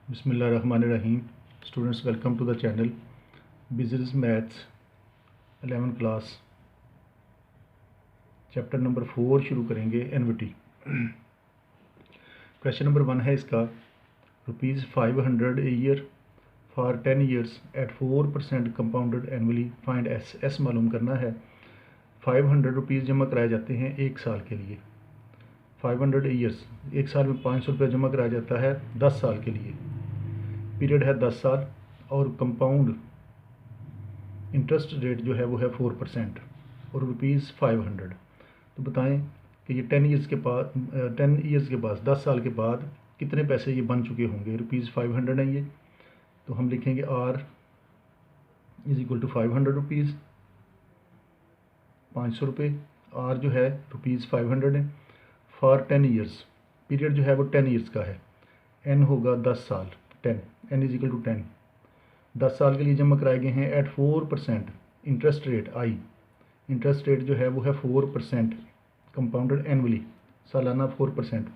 बिस्मिल्लाहिर्रहमानिर्रहीम। Students, welcome to the channel business maths 11 class. Chapter number 4 शुरू करेंगे, एनविटी। Question number 1 है इसका, ₹500 a year for 10 years at 4% compounded annually, find S. S मालूम करना है। ₹500 जमा कराए जाते हैं एक साल के लिए। 500 ईयर्स, एक साल में 500 रुपये जमा कराया जाता है 10 साल के लिए। पीरियड है 10 साल और कंपाउंड इंटरेस्ट रेट जो है वो है 4% और ₹500। तो बताएं कि ये 10 ईयर्स के बाद 10 साल के बाद कितने पैसे ये बन चुके होंगे। ₹500 है ये, तो हम लिखेंगे R = 500 रुपीज़, 500 रुपये। R जो है ₹500 है। फॉर 10 ईयर्स, पीरियड जो है वो 10 ईयर्स का है। N होगा 10 साल, 10, N = 10। 10 साल के लिए जमा कराए गए हैं at 4%। Interest rate I, interest rate जो है वो है 4%, कंपाउंडेड एनुअली, सालाना 4%।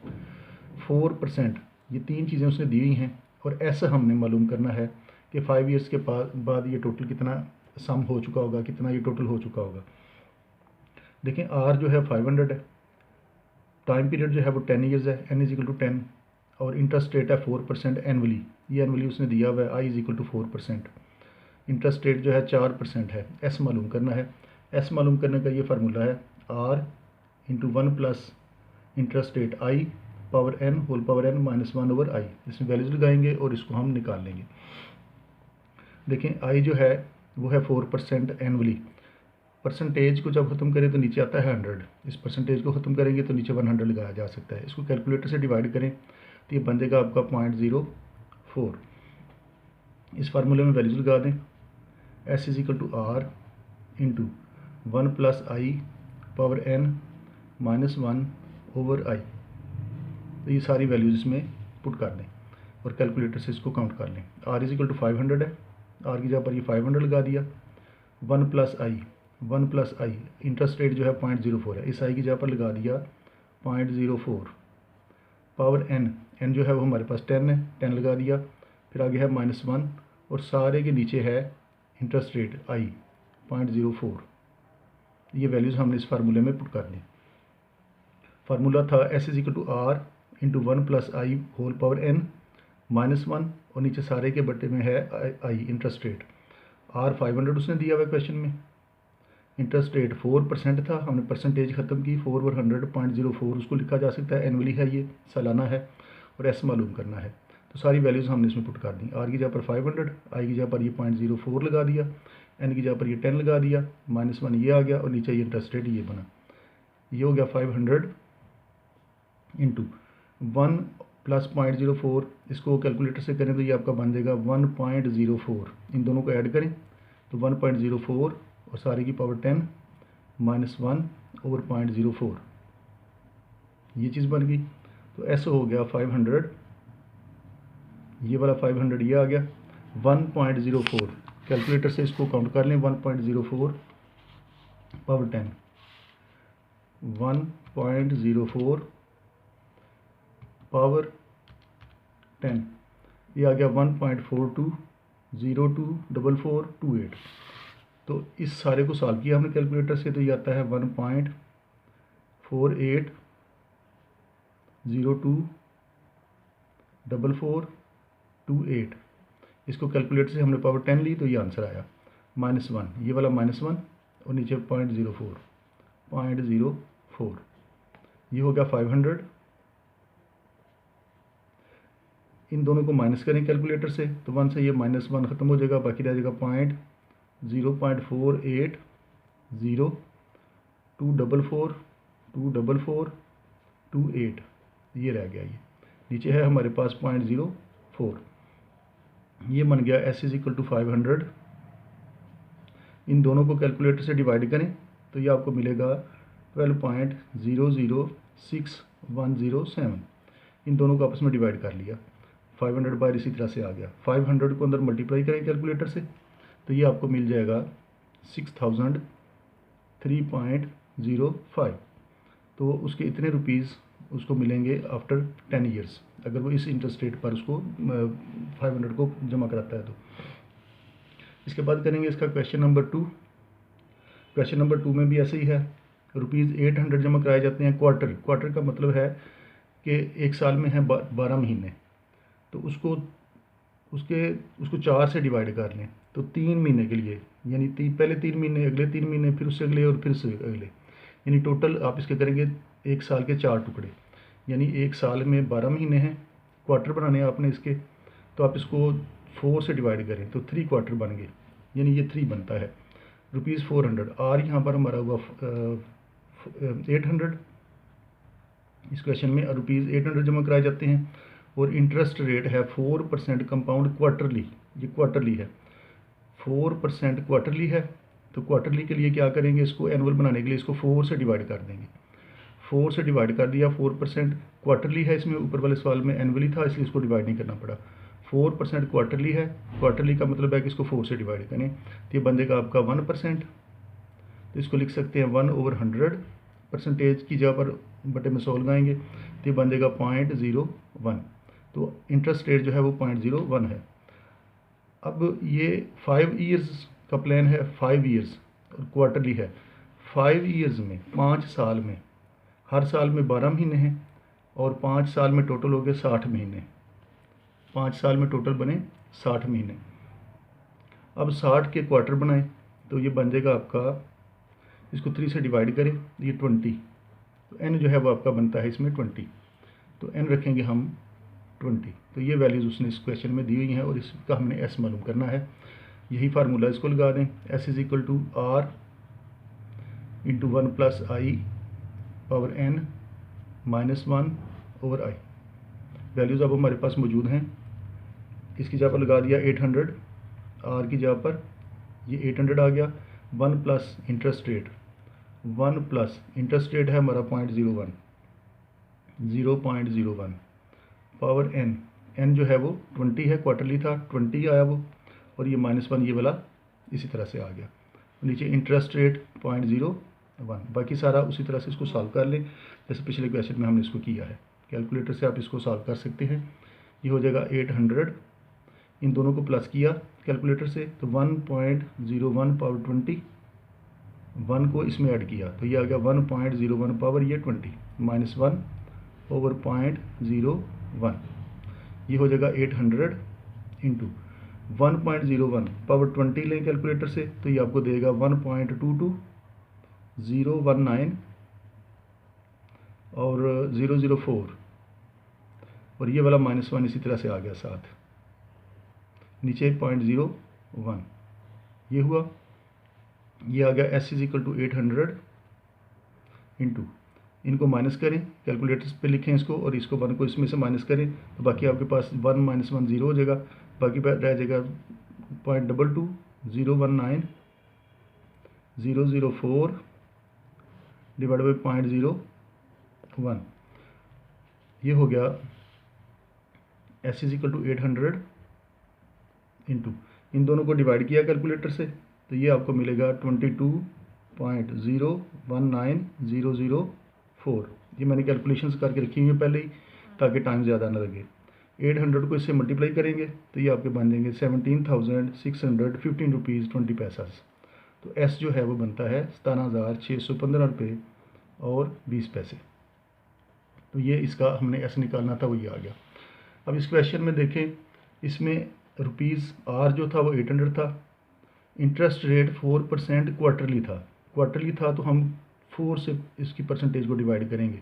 4%, ये तीन चीज़ें उसने दी हुई हैं और ऐसा हमने मालूम करना है कि 5 ईयर्स के बाद ये टोटल कितना सम हो चुका होगा, कितना ये टोटल हो चुका होगा। देखें, R जो है 500 है, टाइम पीरियड जो है वो 10 ईयर्स है, N = 10 और इंटरेस्ट रेट है 4% एनुअली। ये एनुअली उसने दिया हुआ है, I = 4%। इंटरेस्ट रेट जो है 4% है। एस मालूम करना है। एस मालूम करने का ये फार्मूला है R × 1 plus interest rate I power N whole power N -1/I। इसमें वैल्यूज लगाएंगे और इसको हम निकाल लेंगे। देखें, I जो है वो है 4% एनुअली। परसेंटेज को जब ख़त्म करें तो नीचे आता है 100। इस परसेंटेज को ख़त्म करेंगे तो नीचे 100 लगाया जा सकता है। इसको कैलकुलेटर से डिवाइड करें तो ये बन जाएगा आपका 0.04। इस फार्मूले में वैल्यूज लगा दें। S = R × 1 + I power N -1/I। तो ये सारी वैल्यूज इसमें पुट कर दें और कैलकुलेटर से इसको काउंट कर लें। R = 500 है, R की जगह पर ये 500 लगा दिया। 1 + I, इंटरेस्ट रेट जो है 0.04 है, इस I की जगह पर लगा दिया 0.04 पावर N जो है वो हमारे पास 10 है, 10 लगा दिया। फिर आगे है -1 और सारे के नीचे है इंटरेस्ट रेट I 0.04। ये वैल्यूज़ हमने इस फार्मूले में पुट कर दी। फार्मूला था S = R × 1 + I whole power N -1 और नीचे सारे के बट्टे में है I इंटरेस्ट रेट। R 500 उसने दिया हुआ क्वेश्चन में। इंटरेस्ट रेट 4% था, हमने परसेंटेज ख़त्म की, 4 और 100 0.04 उसको लिखा जा सकता है। एनुअली है, ये सालाना है और एस मालूम करना है। तो सारी वैल्यूज़ हमने इसमें पुट कर दी। R की जगह पर 500, I की जगह पर ये 0.04 लगा दिया, N की जगह पर ये 10 लगा दिया, -1 ये आ गया और नीचे ये इंटरेस्ट रेट ये बना। ये हो गया 500 × 1 + 0.04। इसको कैलकुलेटर से करें तो ये आपका बन जाएगा 1.04। इन दोनों को ऐड करें तो 1.04 और सारी की पावर 10 -1/0.04 ये चीज़ बन गई। तो ऐसे हो गया 500, ये वाला 500 ये आ गया 1.04। कैलकुलेटर से इसको काउंट कर लें, 1.04 पावर 10, 1.04 पावर 10, ये आ गया 1.42024428। तो इस सारे को सॉल्व किया हमने कैलकुलेटर से, तो ये आता है 1.48024428। इसको कैलकुलेटर से हमने पावर 10 ली तो ये आंसर आया -1, ये वाला -1 और नीचे 0.04। ये हो गया 500। इन दोनों को माइनस करें कैलकुलेटर से तो 1 से ये -1 ख़त्म हो जाएगा, बाकी रह जाएगा 0.48024428 ये रह गया। ये नीचे है हमारे पास 0.04। ये बन गया S = 500। इन दोनों को कैलकुलेटर से डिवाइड करें तो ये आपको मिलेगा 12.006107। इन दोनों को आपस में डिवाइड कर लिया, 500 बाहर इसी तरह से आ गया। 500 को अंदर मल्टीप्लाई करें कैलकुलेटर से तो ये आपको मिल जाएगा 6003.05। तो उसके इतने रुपीज़ उसको मिलेंगे आफ्टर 10 ईयर्स, अगर वो इस इंटरेस्ट रेट पर उसको 500 को जमा कराता है तो। इसके बाद करेंगे इसका क्वेश्चन नंबर 2। क्वेश्चन नंबर 2 में भी ऐसे ही है, ₹800 जमा कराए जाते हैं क्वार्टर। क्वार्टर का मतलब है कि एक साल में है 12 महीने, तो उसको 4 से डिवाइड कर लें तो 3 महीने के लिए, यानी पहले 3 महीने, अगले 3 महीने, फिर उससे अगले और फिर से अगले, यानी टोटल आप इसके करेंगे एक साल के 4 टुकड़े, यानी एक साल में 12 महीने हैं। क्वार्टर बनाने हैं आपने इसके, तो आप इसको 4 से डिवाइड करें तो 3 क्वार्टर बन गए, यानी ये 3 बनता है ₹400। और यहाँ पर हमारा हुआ 800। इस क्वेश्चन में ₹800 जमा कराए जाते हैं और इंटरेस्ट रेट है 4% कंपाउंड क्वार्टरली, ये क्वार्टरली है, 4% क्वार्टरली है। तो क्वार्टरली के लिए क्या करेंगे, इसको एनुअल बनाने के लिए इसको 4 से डिवाइड कर देंगे। 4 से डिवाइड कर दिया, 4% क्वार्टरली है, इसमें ऊपर वाले सवाल में एनुअली था इसलिए इसको डिवाइड नहीं करना पड़ा। 4% क्वार्टरली है, क्वार्टरली का मतलब है कि इसको 4 से डिवाइड करें तो ये बंदेगा आपका 1%। तो इसको लिख सकते हैं 1/100, परसेंटेज की जगह पर बटे में 100 लगाएंगे तो ये बन जाएगा 0.01। तो इंटरेस्ट रेट जो है वो 0.01 है। अब ये 5 ईयर्स का प्लान है, 5 ईयर्स और क्वार्टरली है। 5 ईयर्स में, 5 साल में, हर साल में 12 महीने हैं और 5 साल में टोटल हो गए 60 महीने। 5 साल में टोटल बने 60 महीने। अब 60 के क्वार्टर बनाएं तो ये बन जाएगा आपका, इसको 3 से डिवाइड करें ये 20, तो n जो है वो आपका बनता है इसमें 20, तो n रखेंगे हम 20। तो ये वैल्यूज़ उसने इस क्वेश्चन में दी हुई हैं और इसका हमने s मालूम करना है। यही फार्मूला इसको लगा दें, s = r × 1 + i power n -1 / i। Values अब हमारे पास मौजूद हैं। इसकी जगह पर लगा दिया 800, r की जगह पर ये 800 आ गया। 1 plus interest rate, 1 plus interest rate है हमारा 0.01 पावर n जो है वो 20 है, क्वार्टरली था 20 आया वो, और ये -1 ये वाला इसी तरह से आ गया। नीचे इंटरेस्ट रेट 0.01, बाकी सारा उसी तरह से इसको सॉल्व कर लें जैसे पिछले क्वेश्चन में हमने इसको किया है। कैलकुलेटर से आप इसको सॉल्व कर सकते हैं। ये हो जाएगा 800, इन दोनों को प्लस किया कैलकुलेटर से तो 1.01 पावर 20, 1 को इसमें ऐड किया तो ये आ गया 1.01 पावर ये 20 -1/0.01। ये हो जाएगा 800 इंटू 1.01 पावर 20 लें कैलकुलेटर से तो ये आपको देगा 1.22019 और 004, और ये वाला -1 इसी तरह से आ गया साथ, नीचे 0.01 ये हुआ। ये आ गया s = 800 इंटू, इनको माइनस करें कैलकुलेटर पे लिखें इसको, और इसको 1 को इसमें से माइनस करें तो बाकी आपके पास 1 - 1 0 हो जाएगा, बाकी रह जाएगा 0.22019 004 डिवाइड बाई 0.01। ये हो गया s = 800 इंटू, इन दोनों को डिवाइड किया कैलकुलेटर से तो ये आपको मिलेगा 22.019004। ये मैंने कैलकुलेशंस करके रखी हुई है पहले ही ताकि टाइम ज़्यादा ना लगे। 800 को इससे मल्टीप्लाई करेंगे तो ये आपके बन जाएंगे 17,615 रुपीज़ 20 पैसा। तो एस जो है वो बनता है 17,615 रुपये और 20 पैसे। तो ये इसका हमने एस निकालना था, वो ये आ गया। अब इस क्वेश्चन में देखें, इसमें रुपीज़ आर जो था वो 800 था, इंटरेस्ट रेट 4% क्वार्टरली था तो हम 4 से इसकी परसेंटेज को डिवाइड करेंगे।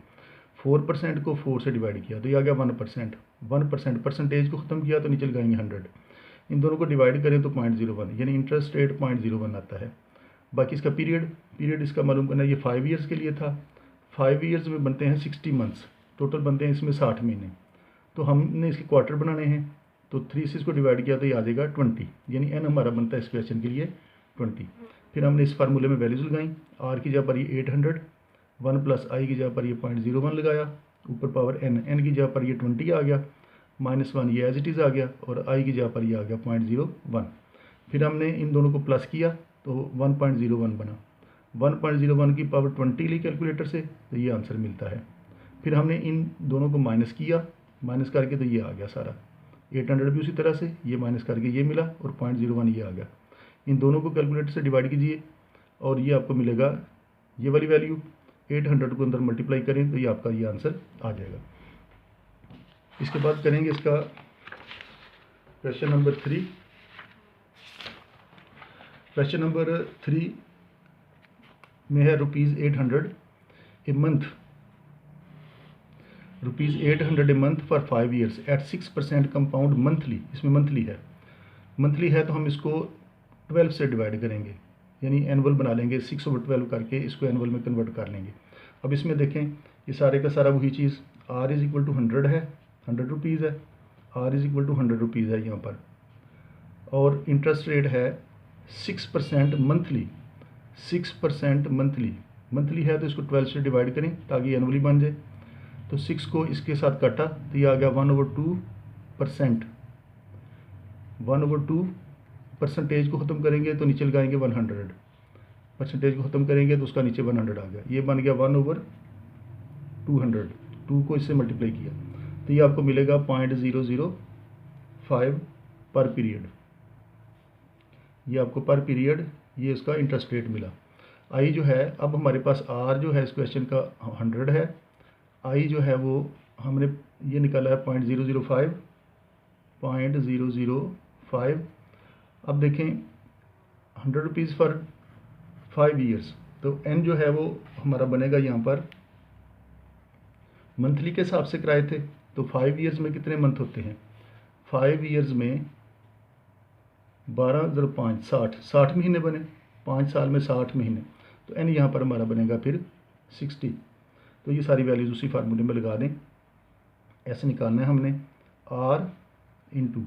4% को 4 से डिवाइड किया तो ये आ गया 1%। 1% परसेंटेज को ख़त्म किया तो नीचे लगाएंगे 100, इन दोनों को डिवाइड करें तो 0.01, यानी इंटरेस्ट रेट 0.01 आता है। बाकी इसका पीरियड इसका मालूम करना, ये 5 ईयर्स के लिए था। 5 ईयर्स में बनते हैं 60 मंथ्स, टोटल बनते हैं इसमें 60 महीने। तो हमने इसके क्वार्टर बनाने हैं तो 3 से इसको डिवाइड किया तो ये आ जाएगा 20, यानी n हमारा बनता है इस क्वेश्चन के लिए 20। फिर हमने इस फार्मूले में वैल्यूज लगाई, r की जगह पर ये 800, 1 प्लस i की जगह पर ये 0.01 लगाया, ऊपर पावर n की जगह पर ये 20 आ गया, -1 ये एज इट इज़ आ गया, और i की जगह पर ये आ गया 0.01। फिर हमने इन दोनों को प्लस किया तो 1.01 बना, 1.01 की पावर 20 ली कैलकुलेटर से तो ये आंसर मिलता है। फिर हमने इन दोनों को माइनस किया, माइनस करके तो ये आ गया सारा 800 भी उसी तरह से, ये माइनस करके ये मिला और 0.01 ये आ गया। इन दोनों को कैलकुलेटर से डिवाइड कीजिए और ये आपको मिलेगा ये वाली वैल्यू। 800 को अंदर मल्टीप्लाई करें तो ये आपका ये आंसर आ जाएगा। इसके बाद करेंगे इसका क्वेश्चन नंबर 3। क्वेश्चन नंबर 3 में है ₹800 a month, ₹800 a month for 5 years at 6% compound monthly. इसमें मंथली है तो हम इसको 12 से डिवाइड करेंगे, यानी एनुअल बना लेंगे, 6/12 करके इसको एनुअल में कन्वर्ट कर लेंगे। अब इसमें देखें ये सारे का सारा वही चीज़, R = 100 है, 100 रुपीज़ है, R = 100 रुपीज़ है यहाँ पर, और इंटरेस्ट रेट है 6% मंथली। 6% मंथली है तो इसको 12 से डिवाइड करें ताकि एनुअली बन जाए। तो 6 को इसके साथ काटा तो ये आ गया 1/2%। 1/2 परसेंटेज को ख़त्म करेंगे तो नीचे लगाएंगे 100, परसेंटेज को ख़त्म करेंगे तो उसका नीचे 100 आ गया, ये बन गया 1/200। 2 को इससे मल्टीप्लाई किया तो ये आपको मिलेगा 0.005 पर पीरियड। ये आपको पर पीरियड ये इसका इंटरेस्ट रेट मिला। आई जो है, अब हमारे पास आर जो है इस क्वेश्चन का 100 है, आई जो है वो हमने ये निकाला है 0.005। अब देखें 100 रुपीज़ फॉर 5 years, तो एन जो है वो हमारा बनेगा यहाँ पर मंथली के हिसाब से कराए थे, तो 5 years में कितने मंथ होते हैं? 5 years में 12 × 5 60 महीने बने, 5 साल में 60 महीने, तो एन यहाँ पर हमारा बनेगा फिर 60। तो ये सारी वैल्यूज़ उसी फार्मूले में लगा दें। ऐसे निकालना है हमने R ×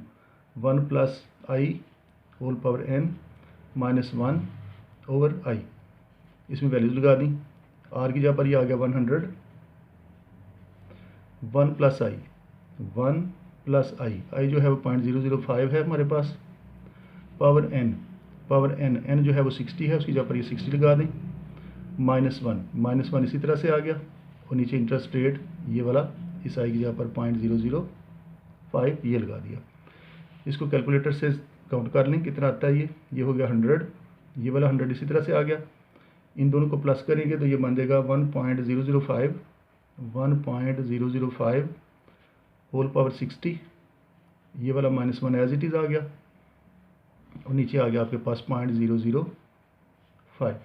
1 + I whole power n - 1/i, इसमें वैल्यूज़ लगा दी। R की जगह पर ये आ गया 100, 1 + i जो है वो 0.005 है हमारे पास, पावर n जो है वो 60 है, उसकी जगह पर ये 60 लगा दें, -1 इसी तरह से आ गया, और नीचे इंटरेस्ट रेट ये वाला इस आई की जगह पर 0.005 ये लगा दिया। इसको कैलकुलेटर से काउंट कर लें कितना आता है ये हो गया 100, ये वाला 100 इसी तरह से आ गया। इन दोनों को प्लस करेंगे तो ये बन जाएगा 1.005 होल पावर 60, ये वाला -1 एज इट इज़ आ गया, और नीचे आ गया आपके पास 0.005।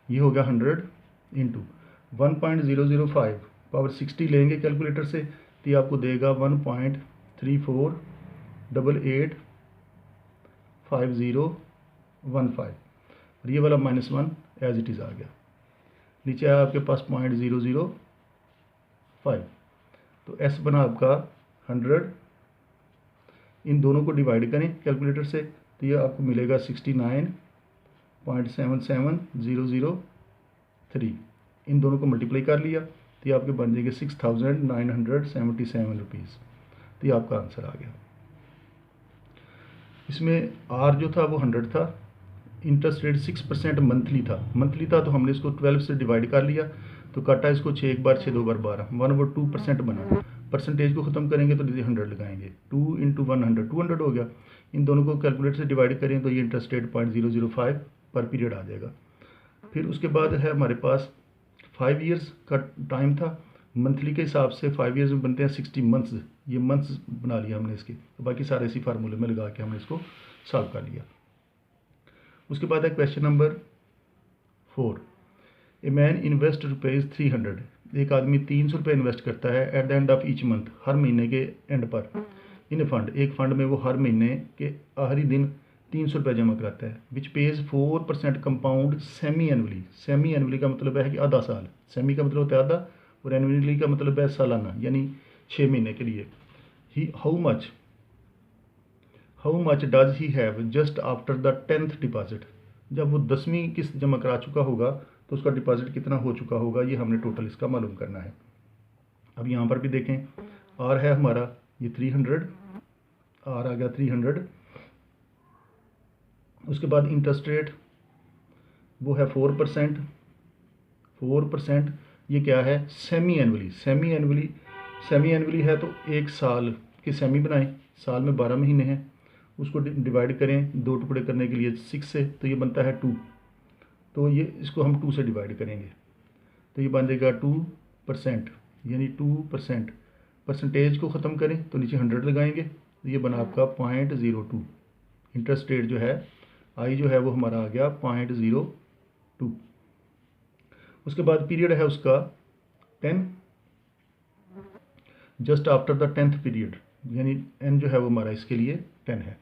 ये हो गया 100 × 1.005 पावर 60 लेंगे कैलकुलेटर से तो ये आपको देगा 1.34885015, और ये वाला -1 एज इट इज़ आ गया। नीचे आया आपके पास 0.005, तो एस बना आपका 100। इन दोनों को डिवाइड करें कैलकुलेटर से तो ये आपको मिलेगा 69.77003। इन दोनों को मल्टीप्लाई कर लिया तो ये आपके बन जाएंगे 6977 रुपीज़। तो ये आपका आंसर आ गया। इसमें आर जो था वो 100 था, इंटरेस्ट रेट 6% मंथली था तो हमने इसको 12 से डिवाइड कर लिया, तो काटा इसको 6 एक बार 6 2 बार 12, 1/2% बना। परसेंटेज को ख़त्म करेंगे तो 100 लगाएंगे, 2 × 100 200 हो गया। इन दोनों को कैलकुलेटर से डिवाइड करें तो ये इंटरेस्ट रेट 0.005 पर पीरियड आ जाएगा। फिर उसके बाद है हमारे पास 5 years का टाइम था, मंथली के हिसाब से 5 years में बनते हैं 60 मंथ्स, ये मंथ्स बना लिया हमने इसके, तो बाकी सारे इसी फार्मूले में लगा के हमने इसको सॉल्व कर लिया। उसके बाद है question number 4। A man invest ₹300, एक आदमी 300 रुपये इन्वेस्ट करता है at the end of each month, हर महीने के एंड पर, इन फंड, एक फंड में वो हर महीने के आखिरी दिन 300 रुपये जमा कराता है, विच पेज 4% कंपाउंड सेमी एनुअली का मतलब है कि आधा साल, सेमी का मतलब होता है आधा, और एनुअली का मतलब है सालाना, यानी 6 महीने के लिए। He how much does he have just after the 10th deposit, जब वो 10वीं किस्त जमा करा चुका होगा तो उसका डिपॉजिट कितना हो चुका होगा, ये हमने टोटल इसका मालूम करना है। अब यहाँ पर भी देखें, आर है हमारा ये 300, आर आ गया 300। उसके बाद इंटरेस्ट रेट वो है 4%, ये क्या है, सेमी एनुअली। सेमी एनुअली है तो एक साल के सेमी बनाएं, साल में 12 महीने हैं, उसको डिवाइड करें 2 टुकड़े करने के लिए 6 से, तो ये बनता है 2। तो ये इसको हम 2 से डिवाइड करेंगे तो ये बन जाएगा 2%, यानी 2%। परसेंटेज को ख़त्म करें तो नीचे 100 लगाएंगे, तो ये बना आपका 0.02। इंटरेस्ट रेट जो है आई जो है वो हमारा आ गया 0.02। उसके बाद पीरियड है उसका 10, just after the 10th period, यानी एन जो है वो हमारा इसके लिए 10 है।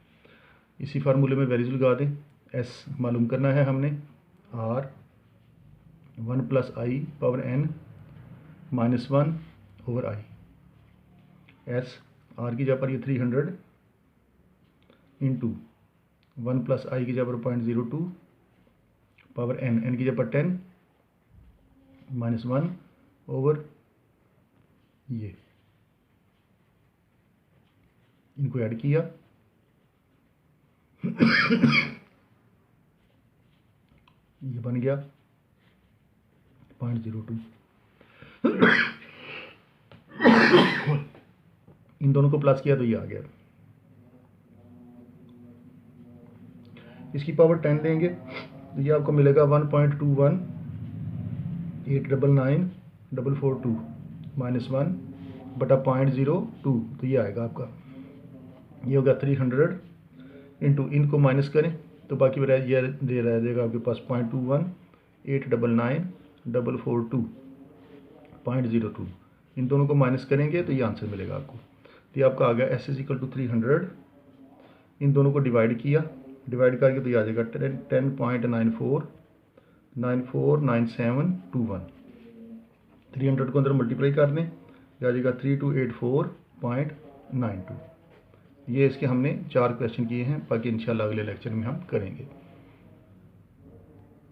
इसी फार्मूले में वैल्यूज लगा दें। एस मालूम करना है हमने, R 1 + i power n -1 over i। S R की जगह पर ये 300 इंटू 1 + i की जगह पर 0.02 पावर n की जगह पर 10 -1 ओवर ये, इनको ऐड किया ये बन गया 0.02। इन दोनों को प्लस किया तो ये आ गया। इसकी पावर 10 देंगे तो ये आपको मिलेगा 1.21899442 -1 बटा 0.02, तो ये आएगा आपका, ये होगा 300 इंटू, इनको माइनस करें तो बाकी ये दे रह जाएगा आपके पास 0.21899442.02। इन दोनों को माइनस करेंगे तो ये आंसर मिलेगा आपको। तो ये आपका आ गया S = 300। इन दोनों को डिवाइड किया, डिवाइड करके तो ये आ जाएगा 10.949721। 300 को अंदर मल्टीप्लाई कर दें, ये आ जाएगा 3284.92। ये इसके हमने 4 क्वेश्चन किए हैं, बाकी इंशाल्लाह अगले लेक्चर में हम करेंगे।